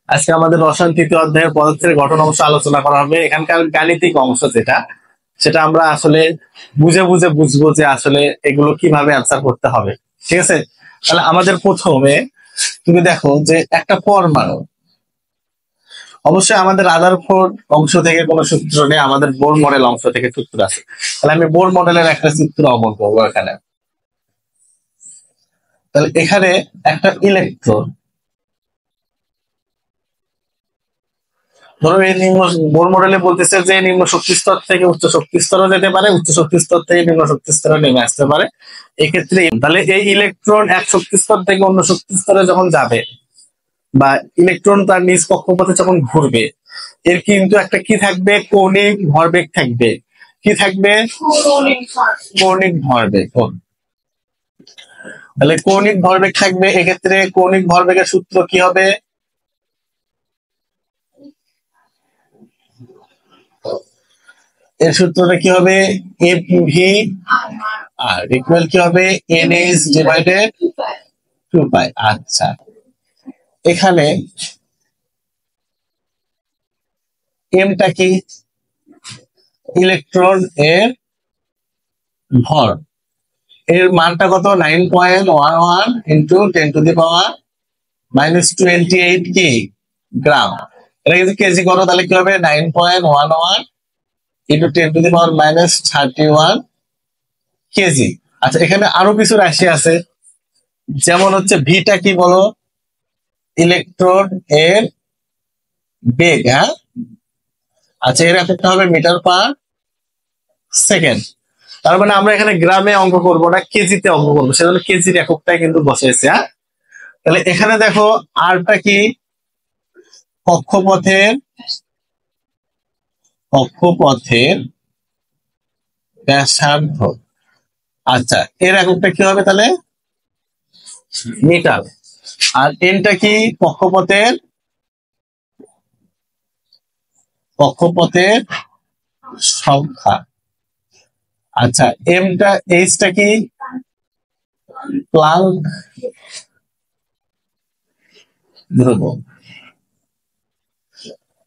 আজকে আমাদের রসায়ন তৃতীয় অধ্যায়ের পদার্থের গঠন অংশ আলোচনা করা হবে। এখানকার গাণিতিক অংশ সেটা আমরা আসলে বুঝে বুঝে বুঝবো যে আসলে এগুলো কিভাবে অ্যান্সার করতে হবে। ঠিক আছে, তাহলে আমাদের প্রথমে তুমি দেখো যে একটা পরমাণু, অবশ্যই আমাদের রাদারফোর্ড অংশ থেকে কোনো সূত্র নেই, আমাদের বোর মডেল অংশ থেকে সূত্র আছে। তাহলে আমি বোর মডেলের একটা চিত্র অঙ্কন করবো এখানে। তাহলে এখানে একটা ইলেকট্রন, ধরো এই নিম্ন বোর মডেলে বলতেছে যে নিম্ন শক্তি স্তর থেকে উচ্চ শক্তি স্তরে যেতে পারে, উচ্চ শক্তি স্তর থেকে নিম্ন শক্তি স্তরে নেমে আসতে পারে। এক্ষেত্রে তাহলে এই ইলেকট্রন এক শক্তি স্তর থেকে অন্য শক্তি স্তরে যখন যাবে, বা ইলেকট্রন তার নিজ কক্ষপথে যখন ঘুরবে, এর কিন্তু একটা কি থাকবে, কৌণিক ভরবেগ থাকবে। কি থাকবে? কৌণিক ভরবেগ। তাহলে কৌণিক ভরবেগ থাকবে। এক্ষেত্রে কৌণিক ভরবেগের সূত্র কি হবে? এর সূত্রটা কি হবে? এফ ভি আর ইকুয়াল কি হবে? এন এইচ ডিভাইডেড 2 পাই। আচ্ছা, এখানে এমটা কি? ইলেকট্রন এর ভর, এর মানটা কত? 9.11 ইন্টু 10⁻⁻28 কি গ্রাম। এটা কিন্তু কেজি করো, তাহলে কি হবে? 9.11 ইন্টু 10⁻31 কেজি। আচ্ছা, এখানে আরো কিছু রাশি আছে, যেমন হচ্ছে ভিটা কি বলো? ইলেকট্রন এর বেগ। হ্যাঁ, আচ্ছা, এর এককটা হবে মিটার পার সেকেন্ড। তার মানে আমরা এখানে গ্রামে অঙ্ক করবো না, কেজিতে অঙ্ক করবো, সেজন্য কেজির এককটাই কিন্তু বসেছে। হ্যাঁ, তাহলে এখানে দেখো আরটা কি? কক্ষপথের ব্যাসার্ধ। আচ্ছা, এর এককটা কি হবে তাহলে? মিটার। আর এনটা কি? কক্ষপথের সংখ্যা। আচ্ছা, এমটা এইচটা কি? প্লাঙ্ক ধ্রুবক।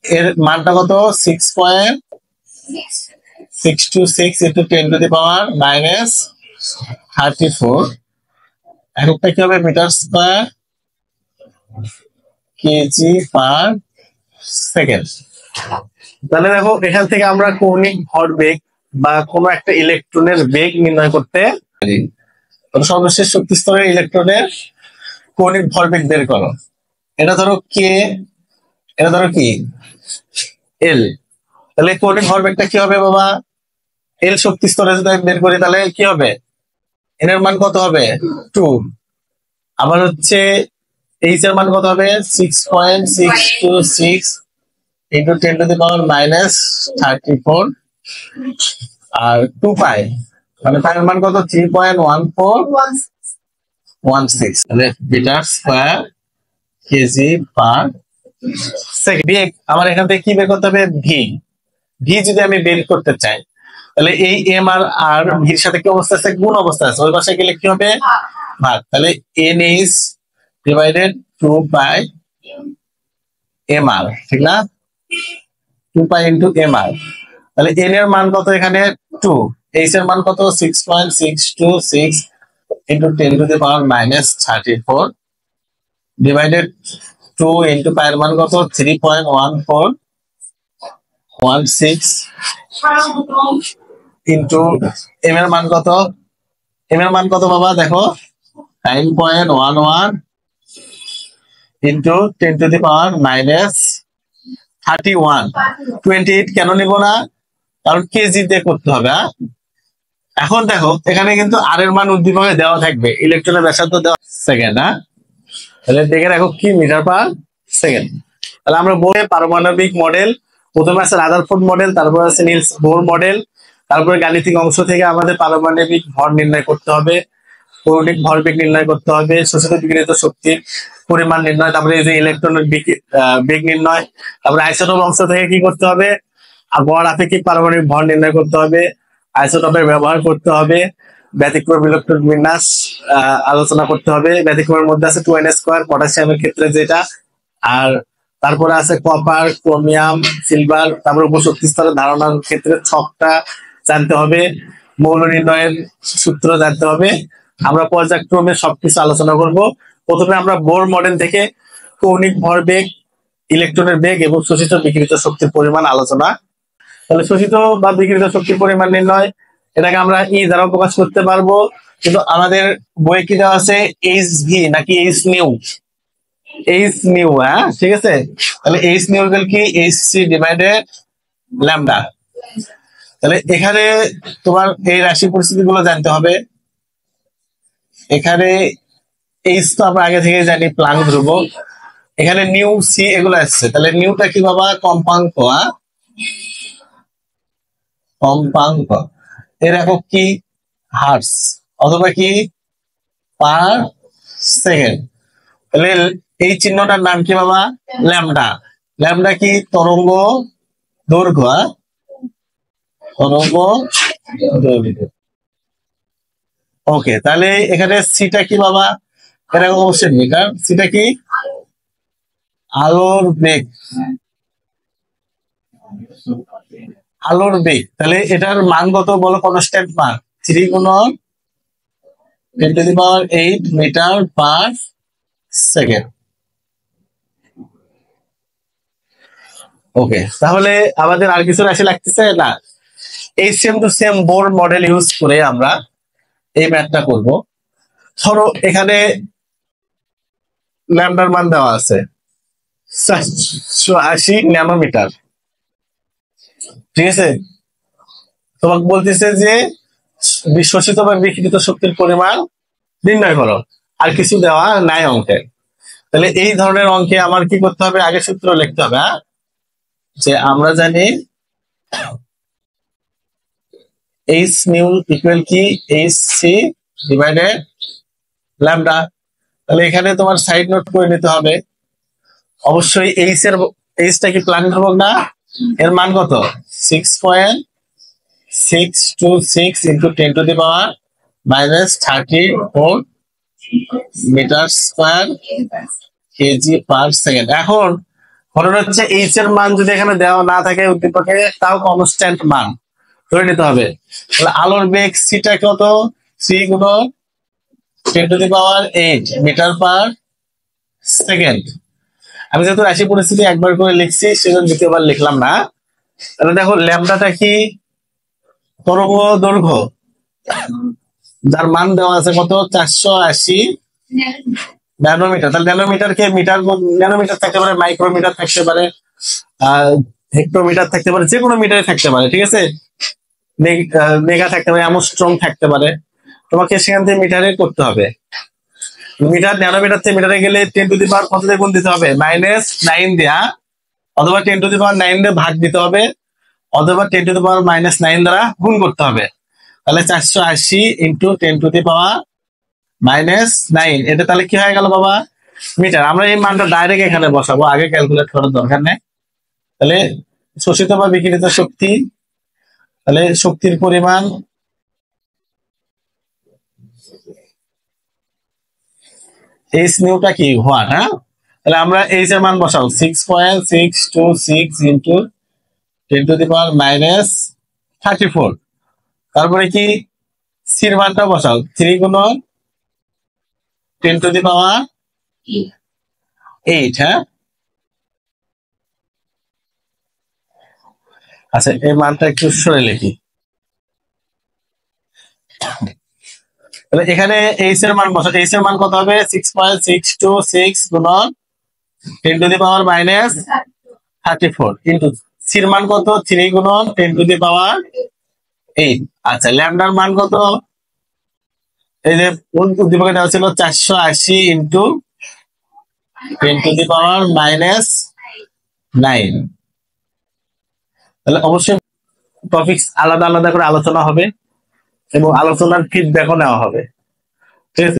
এর মানটা কত? 6.626 ইন্টু 10⁻⁻34। এককটা কি হবে? Metre square KG per second. তাহলে দেখো এখান থেকে আমরা কৌণিক ভরবেগ বা কোনো একটা ইলেকট্রনের বেগ নির্ণয় করতে পারি। সর্বশেষ শক্তি স্তরের ইলেকট্রনের কৌণিক ভরবেগ বের করো। এটা ধরো কে, এটা ধরো কি এল। তাহলে কৌণিক ভরবেগটা কি হবে বাবা? এল শক্তি স্তরে যদি আমি বের করি, তাহলে কি হবে? এন এর মান কত হবে? 2। আবার হচ্ছে এইচ এর মান কত হবে? 6.626 ইন্টু 10⁻⁻34 আর 2 পাই, মানে পাই এর মান কত? 3.1416। তাহলে metre square KG per second. বেগ আমার এখান থেকে কি বের করতে হবে? ভি। ভি যদি আমি বের করতে চাই, তাহলে এই এম আর ভির সাথে কি অবস্থা আছে? গুণ অবস্থা আছে। ওই পাশে গেলে কি হবে? ভাগ। তাহলে এন এইচ ডিভাইডেড 2 পাই এম আর, ঠিক না? 2 পাই ইন্টু এম আর। তাহলে এন এর মান কত এখানে? 2। এইচ এর মান কত? 6.626 ইন্টু 10⁻⁻34 ডিভাইডেড 2 ইন্টু পাই এর মান কত? 3.1416 ইন্টু এম এর মান কত? এম এর মান কত বাবা? দেখো 9.11 ইন্টু 10⁻⁻31 28 কেন নিব না? কারণ কেজিতে করতে হবে। এখন দেখো এখানে কিন্তু আর এর মান উদ্দীপকে দেওয়া থাকবে, ইলেকট্রনের ব্যাসার্ধ দেওয়া সেকেন্ড। হ্যাঁ, তাহলে দেখে রাখো কি মিটার পার সেকেন্ড। তাহলে আমরা বলে পারমাণবিক মডেল, প্রথমে আছে রাদারফোর্ড মডেল, তারপর আছে নিলস বোর মডেল, তারপরে গাণিতিক অংশ থেকে আমাদের পারমাণবিক ভর নির্ণয় করতে হবে, কৌণিক ভরবেগ নির্ণয় করতে হবে, শোষিত বিকিরিত শক্তির পরিমাণ নির্ণয়, তারপরে এই যে ইলেকট্রনের বেগ নির্ণয়, তারপরে আইসোটোপ অংশ থেকে কি করতে হবে? গড় আপেক্ষিক পারমাণবিক ভর নির্ণয় করতে হবে, আইসোটোপের ব্যবহার করতে হবে, ব্যতিক্রম ইলেকট্রন বিন্যাস আলোচনা করতে হবে। ব্যতিক্রমের মধ্যে আছে 2n² পটাশিয়ামের ক্ষেত্রে যেটা, আর তারপরে আছে কপার, ক্রোমিয়াম, সিলভার। তারপরে উপশক্তি স্তরের ধারণার ক্ষেত্রে ছকটা জানতে হবে, মৌল নির্ণয়ের সূত্র জানতে হবে। আমরা পর্যায়ক্রমে সবকিছু আলোচনা করব। প্রথমে আমরা বোর মডেল থেকে কৌণিক ভরবেগ, ইলেকট্রনের বেগ এবং শোষিত বিকিরিত শক্তির পরিমাণ আলোচনা। তাহলে শোষিত বা বিকিরিত শক্তির পরিমাণ নির্ণয়, এটাকে আমরা ই দ্বারা প্রকাশ করতে পারবো, কিন্তু আমাদের বইয়ে কি দেওয়া আছে এইচ ভি নাকি এইচ নিউ? এইচ নিউ, হ্যাঁ ঠিক আছে। তাহলে এইচ নিউ কি এইচ সি ডিভাইডেড ল্যামডা। তাহলে এখানে তোমার এই রাশি পরিস্থিতি গুলো জানতে হবে। এখানে এইচ তো আমরা আগে থেকে জানি, প্লাঙ্ক ধ্রুবক। এখানে নিউ সি এগুলো আসছে, তাহলে নিউটা কি বাবা? কম্পাঙ্ক। কম্পাঙ্ক এর একক কি? হার্টস অথবা কি পার সেকেন্ড। তাহলে এই চিহ্নটার নাম কি বাবা? ল্যামডা। ল্যামডা কি? তরঙ্গ দৈর্ঘ্য। তরঙ্গ দৈর্ঘ্য। ওকে, তাহলে এখানে সিটা কি বাবা? এটা অবশ্যই মিটার। সিটা কি? আলোর বেগ। আলোর বেগ। তাহলে এটার মান কত বলো? কনস্ট্যান্ট মান 3 গুণন 10⁸ মিটার পার সেকেন্ড। ওকে, তাহলে আমাদের আর কিছু রাশি লাগতেছে না। এই same to same Bohr model use করে আমরা এই ম্যাথটা করব। ধরো এখানে ল্যামডার মান দেওয়া আছে 480 ন্যানোমিটার, ঠিক আছে। তোমাকে বলতেছে যে বিশ্বসিত বা বিকৃত শক্তির পরিমাণ নির্ণয় করো, আর কিছু দেওয়া নাই অঙ্কে। তাহলে এই ধরনের অঙ্কে আমার কি করতে হবে? আগে সূত্র লিখতে হবে। যে আমরা জানি এইচ নিউ ইকুয়াল কি এইচ সি ডিভাইডেড ল্যামডা। তাহলে এখানে তোমার সাইড নোট করে নিতে হবে। অবশ্যই এইচটা কি প্লাঙ্ক ধ্রুবক না? এর মান কত? 6.626 into 10⁻⁻34 metre square KG per second. এখন ঘটনা হচ্ছে এইচ এর মান যদি এখানে দেওয়া না থাকে উদ্দীপকে, তাও কনস্ট্যান্ট মান ধরে নিতে হবে। তাহলে আলোর বেগ সিটা কত? 3 গুণন 10⁻8 মিটার পার সেকেন্ড। আমি যেহেতু রাশি পরিস্থিতি একবার করে লিখছি, সেজন্য দ্বিতীয়বার লিখলাম না। তাহলে দেখো ল্যামডাটা কি? তরঙ্গ দৈর্ঘ্য, যার মান দেওয়া আছে কত? 480 ন্যানোমিটার। তাহলে ন্যানোমিটার কে মিটার, ন্যানোমিটার থাকতে পারে, মাইক্রোমিটার থাকতে পারে, হেক্টোমিটার থাকতে পারে, যে কোনো মিটারে থাকতে পারে, ঠিক আছে। মেগা থাকতে পারে, অ্যামস্ট্রং থাকতে পারে। তোমাকে সেখান থেকে মিটারে করতে হবে। মিটার ন্যানোমিটার থেকে মিটারে গেলে 10⁻⁹ কত দিয়ে গুণ দিতে হবে? -9 দিয়া, অথবা 10⁻⁹ দিয়ে ভাগ দিতে হবে, অথবা 10⁻⁻9 দ্বারা গুণ করতে হবে। তাহলে 480 ইন্টু 10⁻⁻9, এটা তাহলে কি হয়ে গেল বাবা? মিটার। আমরা এই মানটা ডাইরেক্ট এখানে বসাবো, আগে ক্যালকুলেট করার দরকার নেই। তাহলে শোষিত বা বিকিরিত শক্তি, তাহলে শক্তির পরিমাণ এইচ নিউটা কি? ওয়াট। হ্যাঁ, তাহলে আমরা এইচ এর মান বসাবো 6.626 ইন্টু 10⁻⁻34। তারপরে কি সির মানটা বসাও 3 গুণন 10⁻8। হ্যাঁ, আচ্ছা এই মানটা একটু সরে লিখি। তাহলে এখানে এইচ এর মান বসাও। এইচ এর মান কত হবে? 6.626 গুণন 10⁻⁻34 ইন্টু সির মান কত? 3 গুণন 10⁻8। আচ্ছা ল্যামডার মান কত? এই যে উদ্দীপকে দেওয়া ছিল 480 ইন্টু 10⁻⁻9। তাহলে অবশ্যই টপিক আলাদা আলাদা করে আলোচনা হবে এবং আলোচনার ফিডব্যাকও নেওয়া হবে, ঠিক আছে।